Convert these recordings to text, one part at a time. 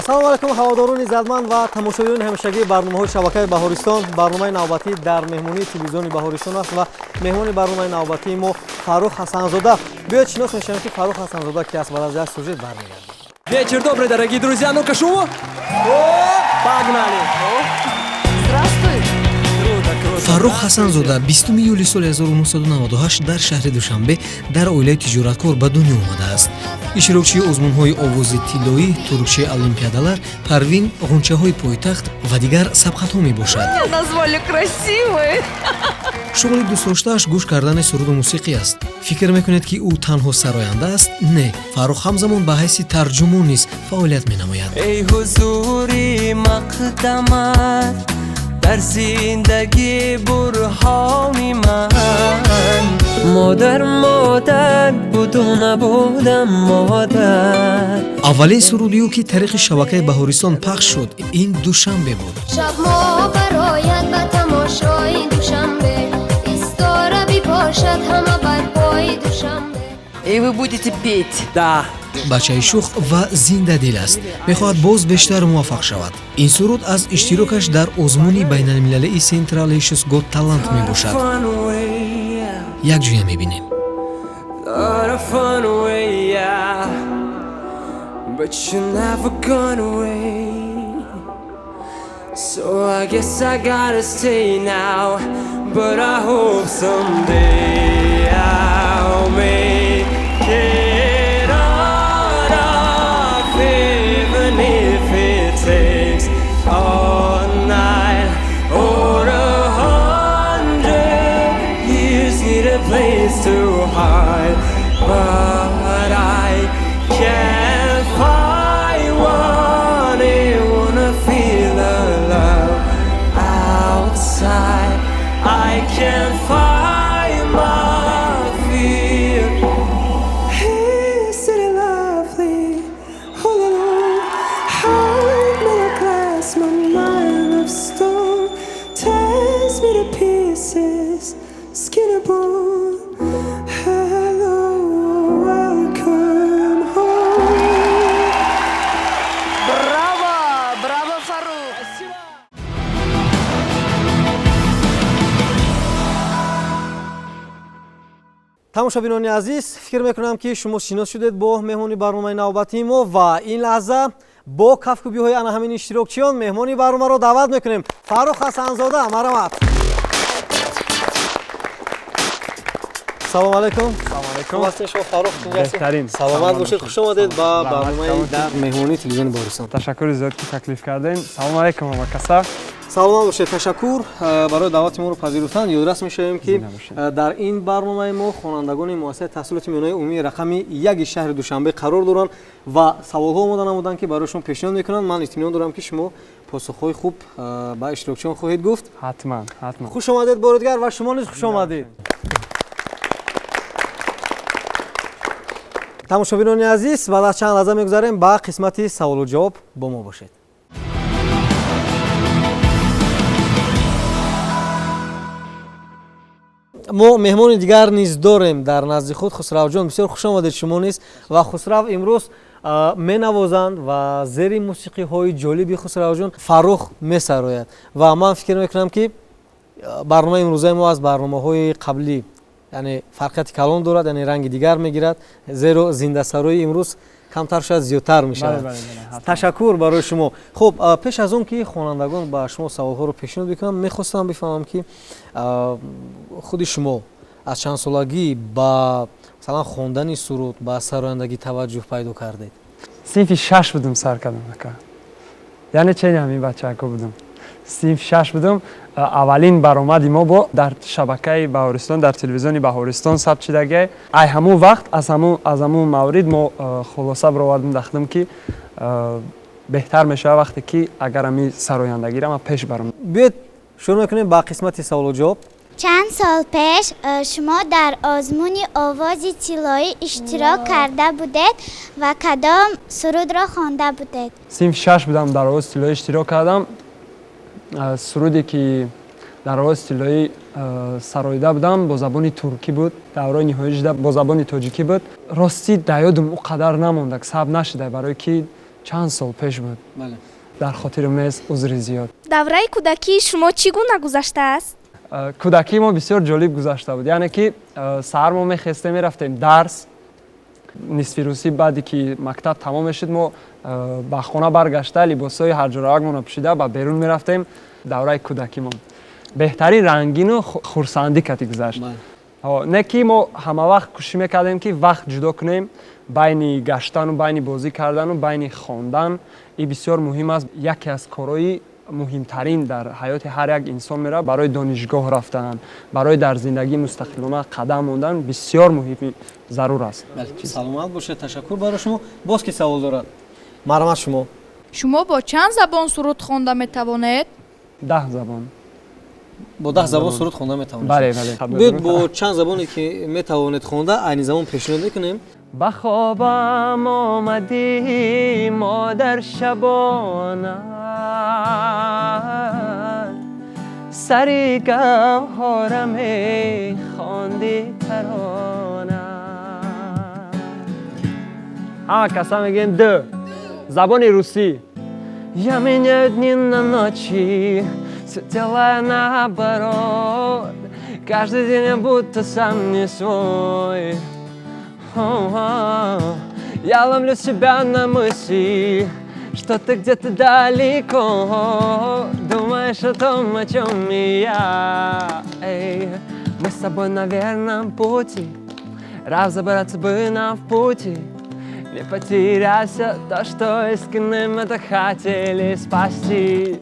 ассалому алайкум ҳаводорони иззатманд ва тамошобинони ҳамешагии барномаҳои шабакаи баҳористон. Барномаи навбатӣ дар меҳмонии телевизиони баҳористон аст ва меҳмони барномаи навбатии мо Фарух Ҳасанзода. Биёед шинос мешавем ки Фарух Ҳасанзода ки аст. Баъд аз як сюжет бармегардем. Вечер добрый, дорогие друзья. Ну-ка, шуму. Погнали. Здравствуй. Фарух Ҳасанзода 20 июли соли 1998 дар шаҳри Душанбе дар оилаи тиҷораткор ба дунё омадааст. иштирокчии озмунҳои овози тиллоӣ, туркчаи олимпиадалар, парвин, ғунчаҳои пойтахт ва дигар сабқатҳо мебошад. Меня назвали красивой. шуғли дӯстдоштааш гӯш кардани суруду мусиқӣ аст. фикр мекунед ки ӯ танҳо сароянда аст? Не, Фарух ҳамзамон ба ҳайси тарҷумон низ фаъолият менамояд. Эй ҳузури мақдамат дар зиндаги бурҳони ман, модар буду набудам модар. Аввалин сурудиё ки тариқи шабакаи баҳористон пахш шуд ин Душанбе буд. Шабмо барояд ба тамошои Душанбе, истора бипошад ҳама бар пои Душанбе. И вы будете петь. Да. бачаи шух ва зиндадил аст. мехоҳад боз бештар муваффақ шавад. ин суруд аз иштирокаш дар озмуни байналмилалии Central Asia's Got Talent мебошад. як ҷоя мебинем. But you never gone away. So I guess I gotta stay now, but I hope someday I'll make it out of, even if it takes all night or 100 years. Need a place to hide, but I can't find one. I wanna feel the love outside. I can't find my fear. Isn't it lovely? All alone, heart made of glass, my mind of stone. Tears me to pieces, skin and bone. Hello, welcome home. Браво, браво, Фарух. тамошобинони азиз, фикр мекунам ки шумо шинос шудед бо меҳмони барномаи навбатии мо ва ин лаҳза бо кафкӯбиҳои ана ҳамин иштирокчиён меҳмони барномаро даъват мекунем. Фарух Ҳасанзода, марамат. салому алайкум. Хуб ҳастед шумо Фарух? Беҳтарин. саломат бошед. хуш омадед ба барномаи дар меҳмонии телевизиони Баҳористон. Ташаккури зиёд ки таклиф кардем. Салому алайкум ҳамакаса. саломат бошед. ташаккур барои даъвати моро пазируфтан. ёдрас мешавем ки дар ин барномаи мо хонандагони муассисаи таҳсилоти миёнаи умумии рақами 1 шаҳри Душанбе қарор доранд ва саволҳо омода намуданд ки бароишон пешниҳод мекунанд. ман итминон дорам ки шумо посухҳои хуб ба иштирокчиён хоҳед гуфт. Ҳатман. хуш омадед бори дигар ва шумо низ хуш омадед. тамошобинони азиз, баъд аз чанд лаҳза мегузарем ба қисмати саволу ҷавоб. бо мо бошед. мо меҳмони дигар низ дорем дар назди худ. Хусравҷон, бисёр хуш омадед шумо низ. ва Хусрав имрӯз менавозанд ва зери мусиқиҳои ҷолиби Хусравҷон Фарух месарояд ва ман фикр мекунам ки барномаи имрӯзаи мо аз барномаҳои қаблӣ яъне фарқияти калон дорад, яъне ранги дигар мегирад, зеро зиндасарои имрӯз камтар шояд зиёдтар мешавад. ташаккур барои шумо. хуб, пеш аз он ки хонандагон ба шумо саволҳоро пешниҳод бикунам, мехостам бифаҳмам ки худи шумо аз чандсолагӣ ба масалан хондани суруд, ба сарояндагӣ таваҷҷӯҳ пайдо кардед? Синфи 6 будум сар кардам ака. Яъне чен ҳамин бачаҳако будум. Синфи 6 будум. Аввалин баромади мо бо дар шабакаи Баҳористон, дар телевизиони Баҳористон сабт шудагӣ. Ай ҳамун вақт аз ҳамун маврид мо хулоса бировардем дахтам ки беҳтар мешавад вақте ки агар ҳамин сарояндагиро ма пеш барам. биёед шурӯъ мекунем ба қисмати саволу ҷавоб. Чанд сол пеш шумо дар озмуни овози тиллоӣ иштирок карда будед ва кадом сурудро хонда будед? Синфи 6 будам дар овози тиллоӣ иштирок кардам. суруде ки дар овози тиллоӣ сароида будам бо забони туркӣ буд, давраи ниҳоии бо забони тоҷикӣ буд. Рости дар ёдам ӯ қадар намонда, сабт нашуда, барое ки чанд сол пеш буд. бале. Дар хотирам нест узри зиёд. давраи кӯдакии шумо чӣ гуна гузаштааст? Кӯдакии мо бисёр ҷолиб гузашта буд. Яъне ки саҳар мо мехестем мерафтем дарс. нисфи рӯзӣ баъде ки мактаб тамом мешуд, мо ба хона баргашта либосҳои ҳарҷоравакмонро пӯшида ба берун мерафтем давраи кӯдакимон. Беҳтарин рангину хурсандӣ кати гузашт. Не ки мо ҳама вақт кӯшиш мекардем ки вақт ҷудо кунем байни гаштану байни бозӣ кардану байни хондан. ин бисёр муҳим аст. яке аз корҳои муҳимтарин дар ҳаёти ҳар як инсон мера барои донишгоҳ рафтан, барои дар зиндагии мустақилона қадам мондан бисёр муҳими зарур аст. саломат бошед, ташаккур барои шумо. боз ки савол дорад? марҳамат шумо. шумо бо чанд забон суруд хонда метавонед? 10 забон. бо 10 забон суруд хонда метавонед? бале, бале. биёед бо чанд забоне ки метавонед хонда айни замон пешниҳод мекунем. ба хобам омадӣ модар шабона, сари гавҳораме хонди тарона. ҳама каса мегӯем д. забони русӣ. Я меня дни на ночи светила наоборот, каждый день я будто сам не свой. Я ловлю себя на мысли, что ты где-то далеко, думаешь о том, о чем и я. Мы с тобой на верном пути, разобраться бы нам в пути. Не потеряйся, то, что искренним это хотели спасти.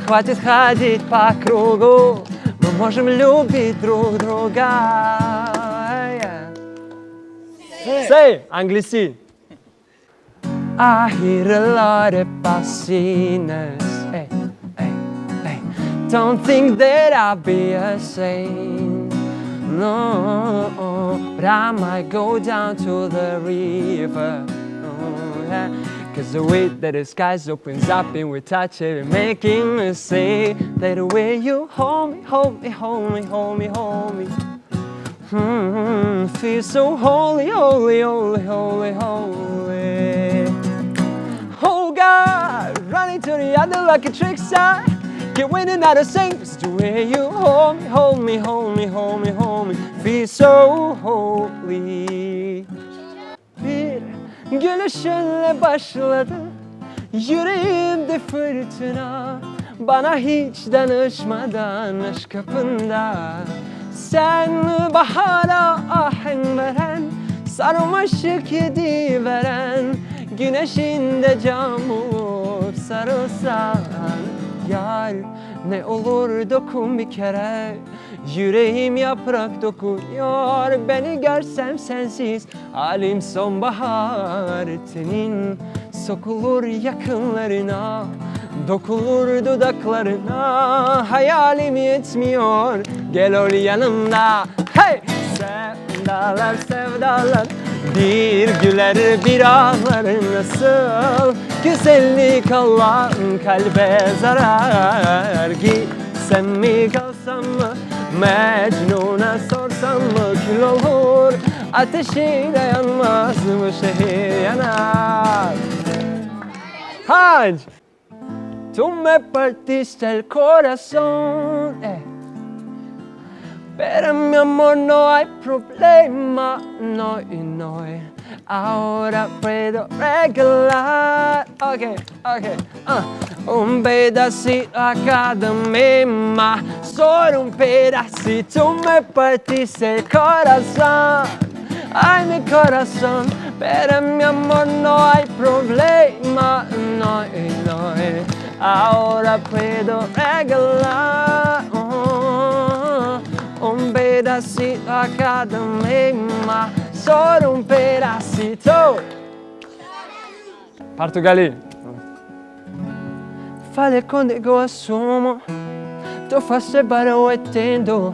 Хватит ходить по кругу, мы можем любить друг друга. Say, английский. I hear a lot about sinners. Hey, hey, hey. Don't think that I'll be a saint. No, but I might go down to the river. Oh, yeah. Cause the way that the skies opens up and we touch it, making me say that the way you hold me, hold me, hold me, hold me, hold me. Feel so holy, holy, holy, holy, holy. Oh God, running to the other like a trick shot. Get winning out of sync. It's the way you hold me, hold me, hold me, hold me, hold me. Feel so holy. Bir gülüşünle başladı yüreğimde fırtına. Bana hiç danışmadan aşk kapında. Sen bahara ahen veren, sarmaşık yedi veren, güneşinde camur sarılsan. Yar ne olur dokun bir kere, yüreğim yaprak dokuyor. Beni görsem sensiz halim sonbahar. Tenin sokulur yakınlarına, dokulur dudaklarına. Hayalim yetmiyor, gel ol yanımda. Hey! Sevdalar sevdalar, bir güler bir ağlar. Nasıl güzellik Allah'ın kalbe zarar. Gitsem mi kalsam mı, Mecnun'a sorsam mı kül olur. Ateşiyle yanmaz mı şehir yanar. Hac! Tú me partiste el corazón, pero mi amor no hay problema, no y no. Ahora puedo regalar, okay, un pedacito a cada mima, solo un pedacito. Me partiste el corazón, ay mi corazón, pero mi amor no hay problema, no y no. Ahora puedo regalar un pedacito a cada mima, solo un pedacito. Portugali. Fale quando io assumo, tu fosse baroetendo,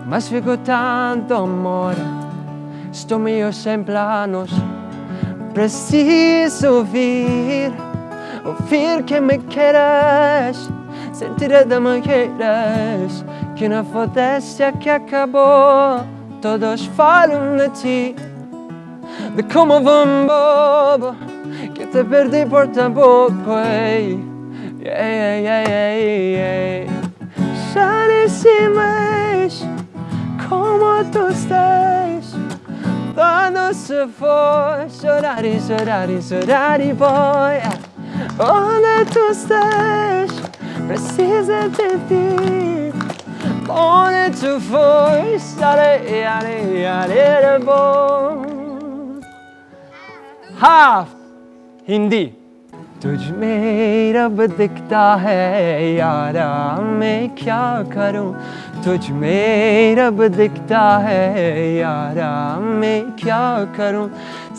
mas fico tanto amore, sto mio sem planos, preciso ouvir que me quieres, sentir de me quieres, que una fotécia que acabó. داداش فالونتی de como van bobo que te perdí por tan poco Şanesiymiş como tú estás Cuando se fue Llorari, llorari, llorari voy Donde tú estás Precisa de ti Donde tú fuiste Yare, yare, yare, boy half Hindi तुझ में रब दिखता है यारा मैं क्या करूं तुझ में रब दिखता है यारा मैं क्या करूं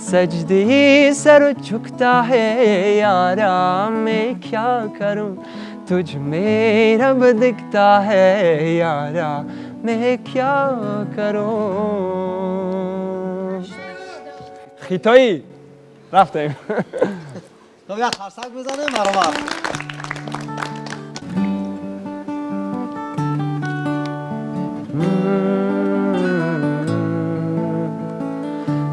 सजदे सर झुकता है यारा मैं क्या करूं तुझ में रब दिखता है यारा मैं क्या करूं خیتایی رفتیم خب یک خرسک بزنیم برابر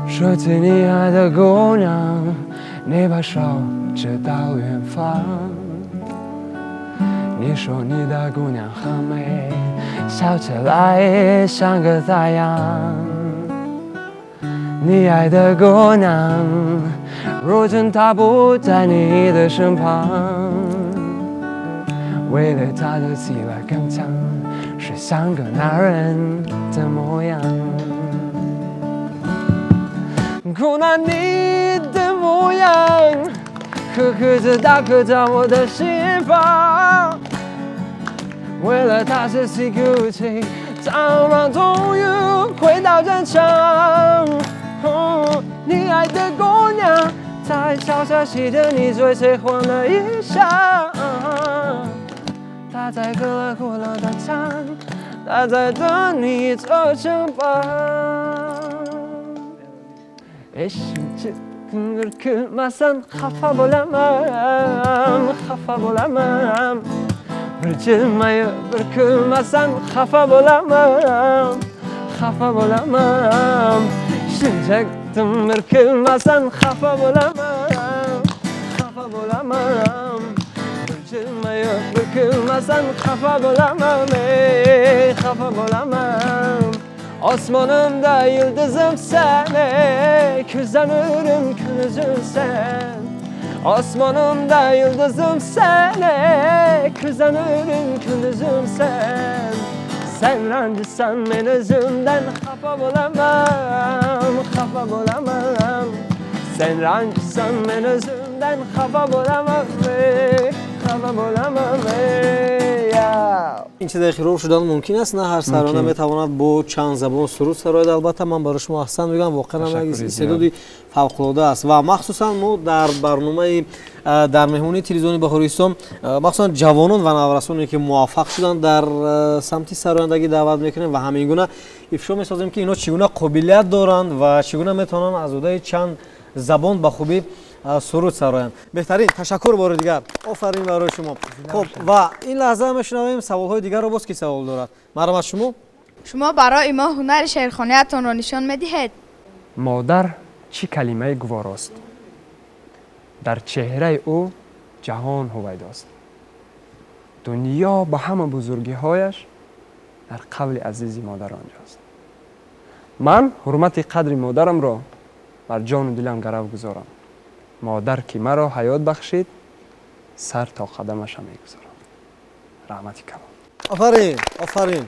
说起你爱的姑娘你把手指到远方你说你的姑娘很美笑起来像个太阳你爱的姑娘如今她不在你的身旁为了她的气来更强是像个男人的模样姑娘你的模样刻刻着大刻在我的心房为了她是起哭泣张让终于回到战场你爱的姑娘在桥下洗着你最翠黄的衣裳她在歌了哭了的唱她在等你做城堡eşinci kırkılmasan hafa bulamam Bırcılmayı bırakılmasan hafa bulamam Şınacaktım bırakılmasan hafa bulamam Bırcılmayı bırakılmasan hafa bulamam Osmanımda yıldızım sen Küzlanırım kılıcım sen Osmanımda yıldızım sen Küzlanırım kılıcım sen Sen rancısan ben özümden hafa bulamam Sen rancısan ben özümden hafa bulamam این چیزای خیرور شدن ممکن است نه هر سرانه میتواند با چند زبان سرود سراید البته من برای شما احسان میگم واقعا استعدادی فوق العاده است و مخصوصا ما در برنامه در مهمونی تلویزیونی بهارستان مخصوصا جوانان و نوجوانانی که موفق شدن در سمت سرایندگی دعوت میکنیم و همین گونه افشا میسازیم که اینا چگونه قابلیت دارند و چگونه میتونن از حدود چند زبان به خوبی سرود سراین بهترین تشکر بار دیگر آفرین برای شما خب و این لحظه میشنویم سوالهای دیگر رو باز کی سوال دارد مرحبا شما برای ما هنر شعرخوانی‌تان را نشان می‌دهید مادر چی کلمه گواراست در چهره او جهان هویداست دنیا با همه بزرگی‌هایش در قول عزیز مادر آنجاست من حرمت قدر مادرم را بر جان و دلم گرو گذارم مادر که مرا حیات بخشید سر تا قدمش میگذارم رحمتی کلام آفرین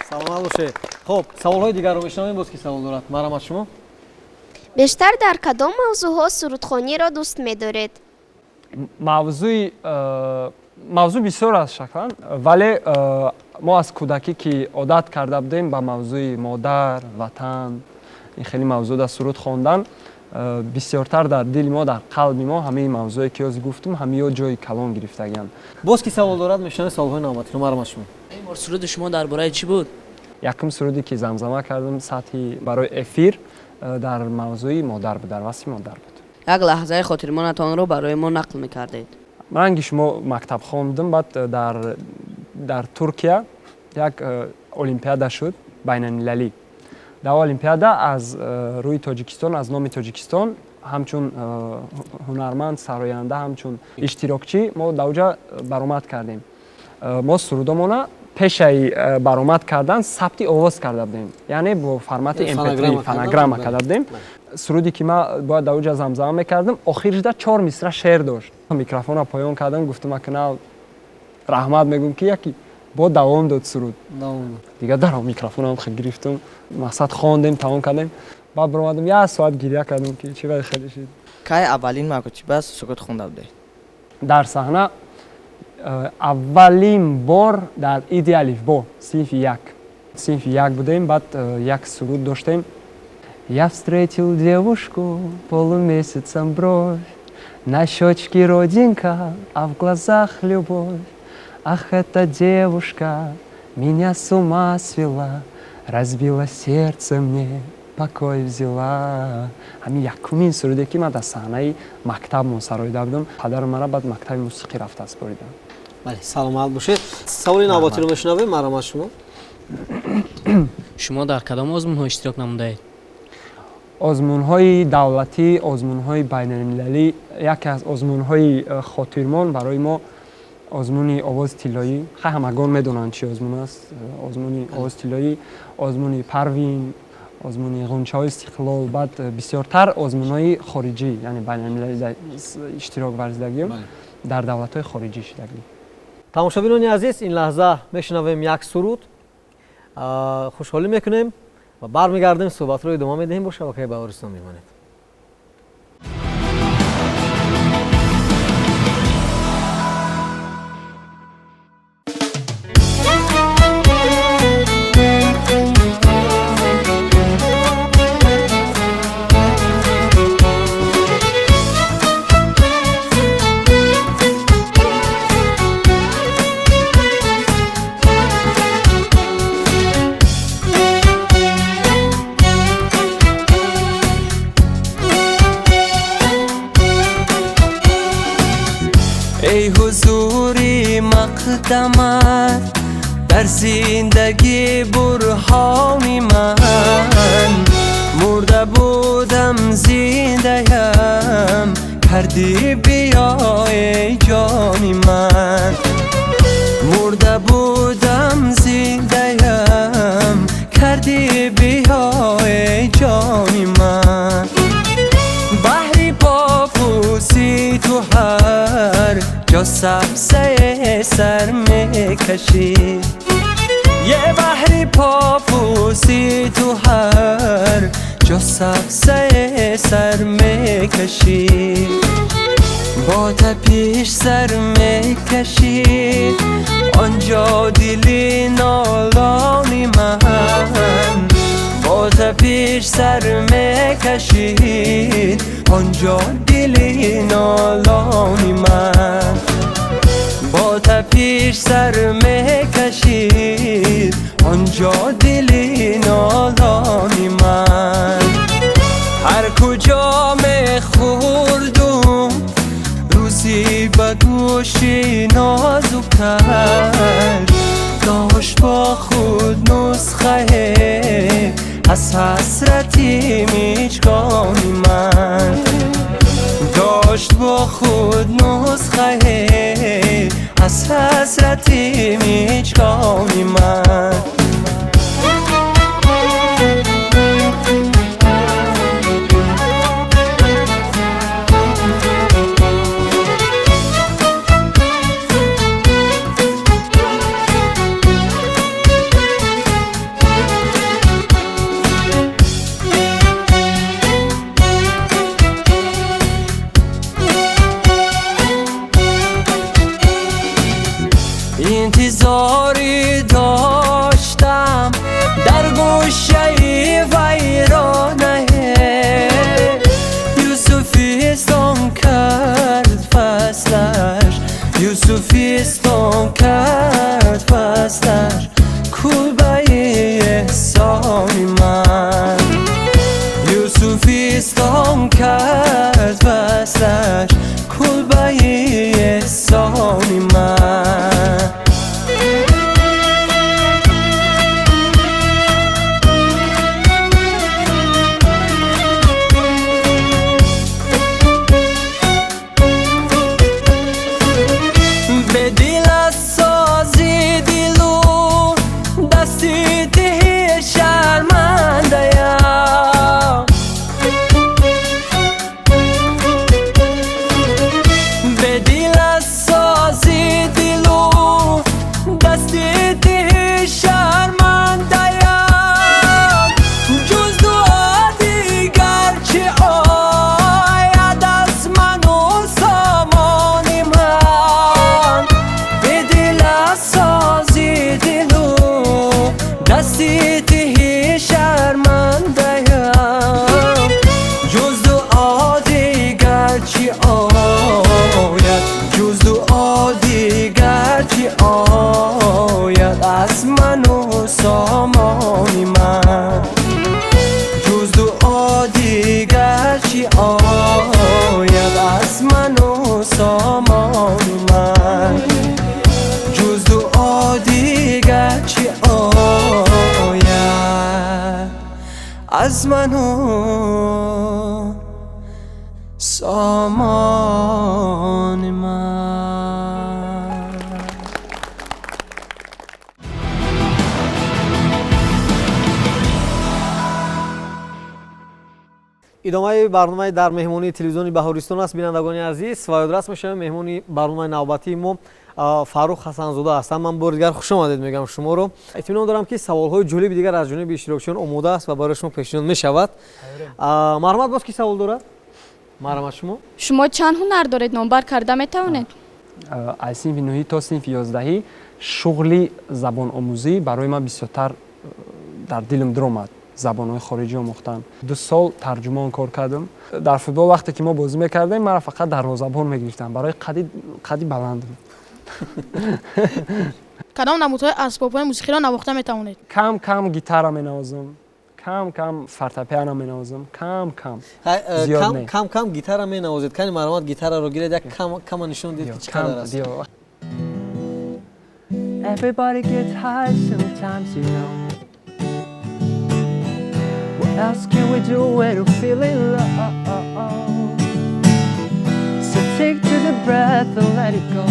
سلام باشه خب سوال‌های دیگر رو میشنویم باز کی سوال دارد مرحبا شما بیشتر در کدام موضوعها سرودخوانی را دوست می‌دارید؟ موضوع بسیار است شکلاً ولی ما از کودکی که عادت کرده بودیم با موضوع مادر وطن این خیلی موضوع در سرود خواندن بسیارتر در دل ما در قلب ما همه موضوعی که از گفتم همه جای کلام گرفتگان باز کی سوال دارد میشنویم سوال‌های نامطلوب رو مرحبا شما این بار سرود شما درباره چی بود یکم سرودی که زمزمه کردم سطحی برای افیر در موضوع مادر بود در وصف مادر بود یک لحظه خاطرمانتان رو برای ما نقل می‌کردید من شما مکتب خواندم بعد در ترکیه یک المپیاد شد بین المللی در المپیادا از روی تاجیکستان از نام تاجیکستان همچون هنرمند سراینده همچون اشتراکچی ما در اونجا برآمد کردیم. ما سرودمون پیش برآمد کردن ثبت آواز کرده بودیم، یعنی با فرمت MP3 فونوگرام کرده بودیم. سرودی که ما باید در اونجا زمزمه میکردم آخرش در 4 مصرع شعر داشت. میکروفون رو پایان کردم گفتم که نه رحمت میگم که یکی با دوام داد سرود دیگه در میکروفون هم خیلی گرفتم مقصد خواندیم تمام کردیم بعد برآمدم یه ساعت گریه کردم که چی وقت خیلی شد. کی اولین مکوچی بس سکوت خونده بودی؟ در صحنه اولین بار در ایدی الفبا صنف یک بودیم. بعد یک سرود داشتیم. Я встретил девушку полумесяцем бровь, на щечке родинка, а в глазах любовь. Ах, эта девушка меня с ума свела, разбила сердце мне, покой взяла. Ами якумин суруде ки ман дар саҳнаи мактаб мусароида будам. Падарам мара баъд мактаби мусиқӣ рафта супоридам. бале саломат бошед. саволи навбатиро мешунавем. марам аз шумо. шумо дар кадом озмунҳо иштирок намудаед? озмунҳои давлатӣ, озмунҳои байналмилалӣ. яке аз озмунҳои хотирмон барои мо озмуни овози тиллоӣ. ҳамагон медонанд чӣ озмун аст. озмуни овози тиллоӣ, озмуни парвин, озмуни ғунчаҳои истиқлол, баъд бисёртар озмунҳои хориҷӣ, яъне байналмилалӣ иштирок варзидагиён дар давлатҳои хориҷӣ шудагӣ. тамошобинони азиз, ин лаҳза мешунавем як суруд. хушҳолӣ мекунем ва бармегардем суҳбатро идома медиҳем. бо шабакаи баҳористон мемонед. ای حضوری مقدمت در زندگی برهانی من، مرده بودم زنده‌ام کردی بیا ای جانی من. مرده بودم زنده‌ام کردی بیا ای جانی من. بحری پاپوسی تو هر جا سبزه سر میکشی، یه بحری پاپوسی تو هر جا سبزه سر میکشی. با تپیش سر میکشی آنجا دلی نالانی من. با تپیش سر میکشید آنجا دلی نالانی من. با تپیش سر میکشید آنجا دلی نالانی من. هر کجا میخوردم روزی به گوشی نازکتر داشت با خود نسخه از حسرتی میچکانی من. داشت با خود نسخه از حسرتی میچکانی من. انتظاری داشتم در گوشه ویرانه یوسفیستان کرد فصلش، یوسفیستان کرد فصلش کلبه احسانی من. یوسفیستان کرد فصلش کلبه احسانی من. از من و سامان من. идомаи барномаи дар меҳмонии телевизиони баҳористон аст. бинандагони азиз ва ёдрас мешавем меҳмони барномаи навбатии мо Фарух Ҳасанзода ҳастам. ман бори дигар хушомадед мегӯям шуморо. эътиминон дорам ки саволҳои ҷолиби дигар аз ҷониби иштирокчиён омода аст ва барои шумо пешниҳод мешавад. марҳамат, боз ки савол дорад? марҳамат шумо. шумо чанд ҳунар доред, номбар карда метавонед? аз синфи 9 то синфи 11 шуғли забономӯзӣ барои ман бисёртар дар дилам дуромад. забонҳои хориҷӣ омӯхтан. 2 сол тарҷумон кор кардам. дар футбол вақте ки мо бозӣ мекардем, мара фақат дарвозабон мегирифтам барои қади баландам. кадом намудҳои асбобҳои мусиқиро навохта метавонед? кам кам гитара менавозам, кам кам фортепиано менавозам, кам зиёд не. кам гитара менавозед. кани марҳамат, гитараро гиред, як кама нишон дед ки чӣ қадар аст. Everybody gets high sometimes, you know. What else can we do when we're feeling low? So take to the breath and let it go.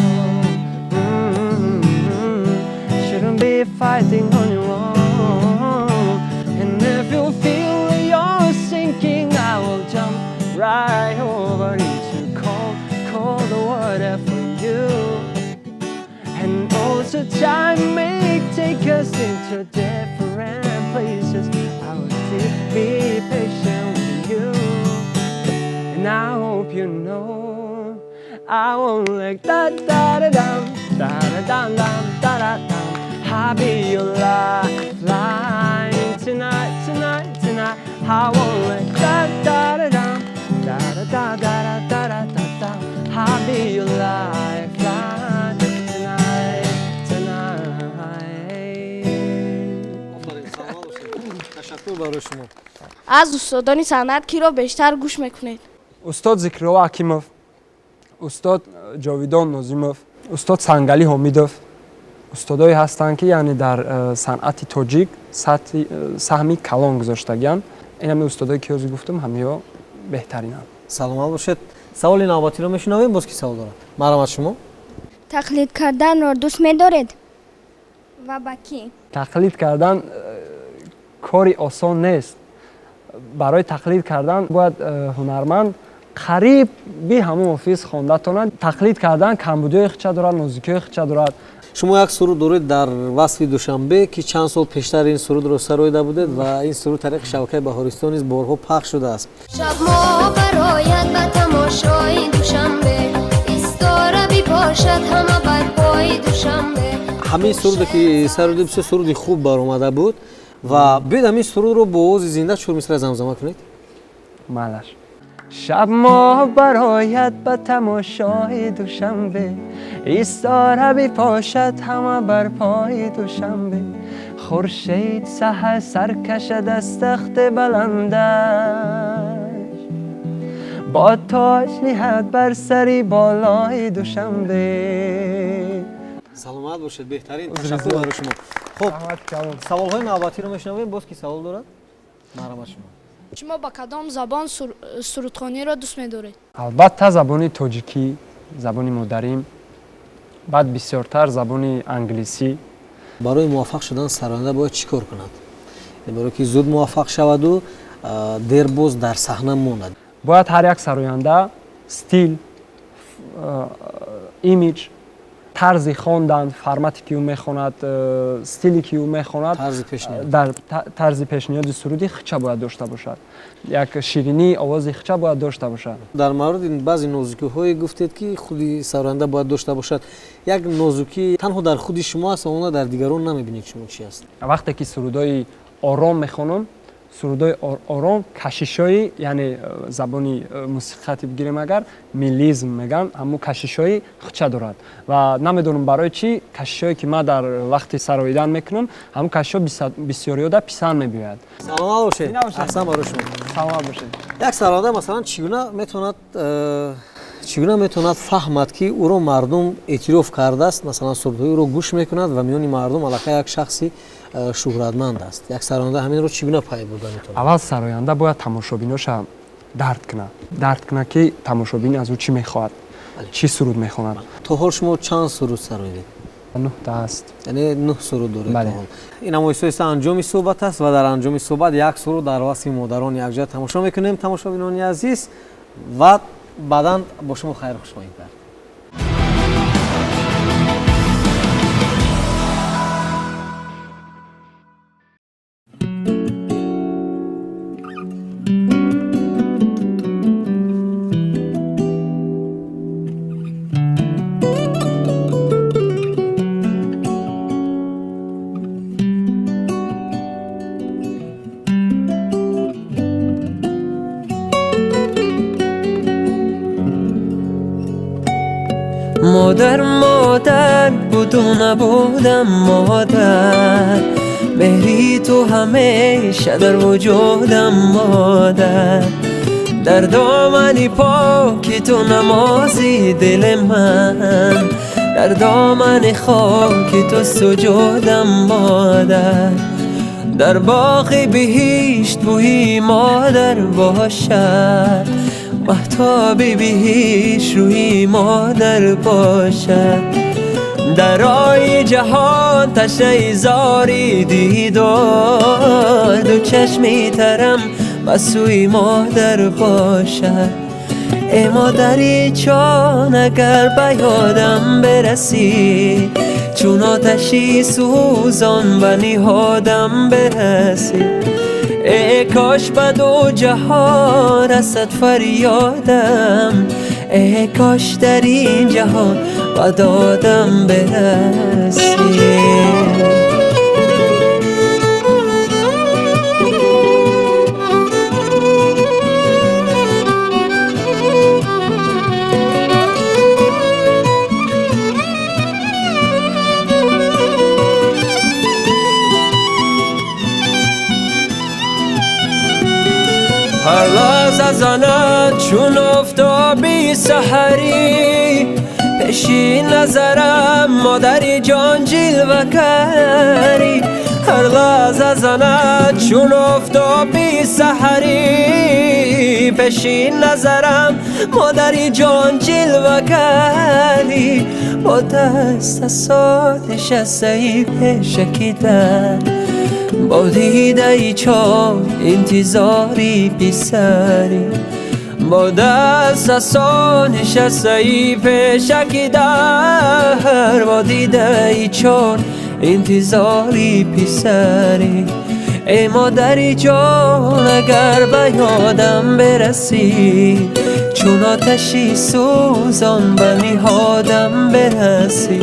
Shouldn't be fighting on your own. And if you feel you're sinking, I will jump right over into cold water for you. And also time may take us into different places. I will still be patient with you. And I hope you know I won't like da-da-da-dum, da-da-dum-dum, da-da-dum. I'll be your lifeline tonight, tonight, tonight. I won't like da-da-da-dum, da-da-da-da-da-da-da-da. I'll be your lifeline tonight, tonight. ташаккур барои шумо. аз устодони санъат киро бештар гӯш мекунед? устод зикрулло акимов, устод ҷовидон нозимов, устод сангали ҳомидов устодое ҳастанд ки яъне дар санъати тоҷик саҳми калон гузоштагианд. ин ҳаме устодое ки ҳозир гуфтам ҳамеҳо беҳтаринанд. саломат бошед. саволи навбатиро мешунавем. боз ки савол дорад? марҳамат шумо. тақлид карданро дӯст медоред ва ба кӣ? тақлид кардан кори осон нест. барои тақлид кардан бояд ҳунарманд қариби ҳамон офис хонда тонад. тақлид кардан камбудиҳои хича дорад, нозикиҳои хича дорад. шумо як суруд доред дар васфи душанбе ки чанд сол пештар ин сурудро сароида будед ва ин суруд тариқи шабакаи баҳористон низ борҳо пахш шудааст. шабмо барояд ба тамошои душанбе, истора бипошад ҳама бар пои душанбе. ҳамин суруде ки сароида бисёр суруди хуб баромада буд ва биёед ҳамин сурудро бо овози зинда чор мисра замзама кунед. малаш شب ما برایت به تماشای دوشنبه، ایستاره بی پاشد همه بر پای دوشنبه. خورشید سحر سر کشد از تخت بلندش، با تاج نهد بر سری بالای دوشنبه. саломат бошед. беҳтарин. ташаккур барои шумо. хуб, саволҳои навбатиро мешунавем. боз ки савол дорад? марҳамат шумо. шумо ба кадом забон сурудхониро дӯст медоред? албатта забони тоҷикӣ, забони модарим, баъд бисёртар забони англисӣ. барои муваффақ шудан сароянда бояд чӣ кор кунад? барои ки зуд муваффақ шаваду дер боз дар саҳна монад. бояд ҳар як сароянда стил, имиҷ, тарзи хондан, формате ки ӯ мехонад, стиле ки ӯ мехонад, дар тарзи пешниҳоди суруди хича бояд дошта бошад. як ширинии овози хича бояд дошта бошад. дар мавриди баъзе нозукиҳое гуфтед ки худи сароянда бояд дошта бошад. як нозукӣ танҳо дар худи шумо аст ва оно дар дигарон намебинед. шумо чӣ аст? вақте ки сурудои ором мехонам, сурудои ором, кашишҳои, яъне забони мусиқати бигирем агар, миллизм меган, ҳамун кашишҳои хича дорад ва намедонам барои чӣ кашишҳое ки ман дар вақти сароидан мекунам, ҳамун кашишҳо бисёриёда писанд мебиёяд. саломат бошед. аҳсан барои шумо. саломат бошед. як сароянда масалан чӣ гуна метавонад چی گونه میتوند فهمد که او رو مردم اعتراف کرده است، مثلا سرودهای او رو گوش میکند و میون مردم علاقه یک شخصی شهرتمند است. یک سراینده همین رو چی گونه پای برده میتونه؟ اول سراینده باید تماشابیناش درد کنه که تماشابین از او چی میخواد، چی سرود میخواند. تا حال شما چند سرود سرایید؟ 9 است. یعنی 9 سرود دارید. بله. این هم ایسا انجام صحبت است و در انجام صحبت یک سرود در واسه مادران یک جا تماشا میکنیم. تماشابینان عزیز و بعداً با شما خیر خوش خواهیم کرد. مادر بود و نبودم مادر، مهری تو همیشه در وجودم مادر، در دامنی پاکی تو نمازی دل من، در دامن خاکی تو سجودم مادر، در باغ بهشت بوی مادر باشد، مهتاب بهشت روی مادر باشد، در آی جهان تشنه زاری دیدار، دو چشمی ترم بسوی مادر باشد. ای مادری جان اگر به یادم برسی، چون آتشی سوزان به نهادم برسی، ای کاش به دو جهان رسد فریادم، ای کاش در این جهان به دادم برسی. هر لحظه از آنت چون آفتابی سحری، پیشین نظرم مادری جان جلوه کری، هر لحظه از آنت چون آفتابی سحری، پیشین نظرم مادری جان جلوه کری، با دست ساتش از سعی شکیدن، با دیده ای چار انتظاری پسری، با دست آسان نشسته ای پیشکی در، با دیده ای چار انتظاری پسری، ای مادری جان اگر به یادم برسی، چون آتشی سوزان به نهادم برسی،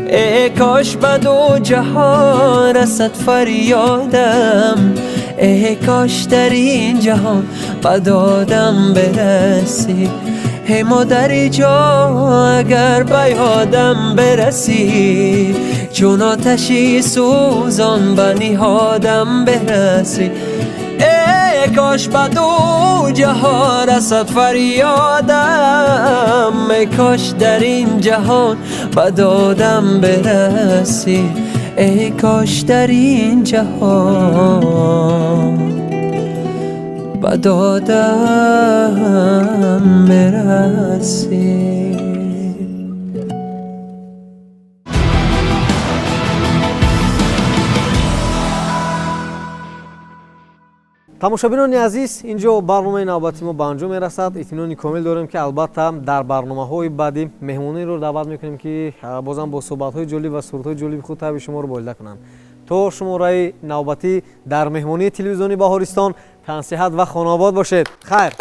ای کاش به دو جهان رسد فریادم، ای کاش در این جهان به دادم برسی، ای مادری جان اگر به یادم برسی، چون آتشی سوزان به نهادم برسی، ای کاش به دو جهان رسد فریادم، ای کاش در این جهان به دادم برسی، ای کاش در این جهان به دادم برسی. тамошобинони азиз, инҷо барномаи навбати мо ба анҷом мерасад. итминони комил дорем ки албатта дар барномаҳои баъдӣ меҳмониро даъват мекунем ки бозам бо суҳбатҳои ҷолиб ва сурудҳои ҷолиби худ таъби шуморо болида кунанд. то шумораи навбатӣ дар меҳмонии телевизиони Баҳористон, тансиҳат ва хонобод бошед. хайр.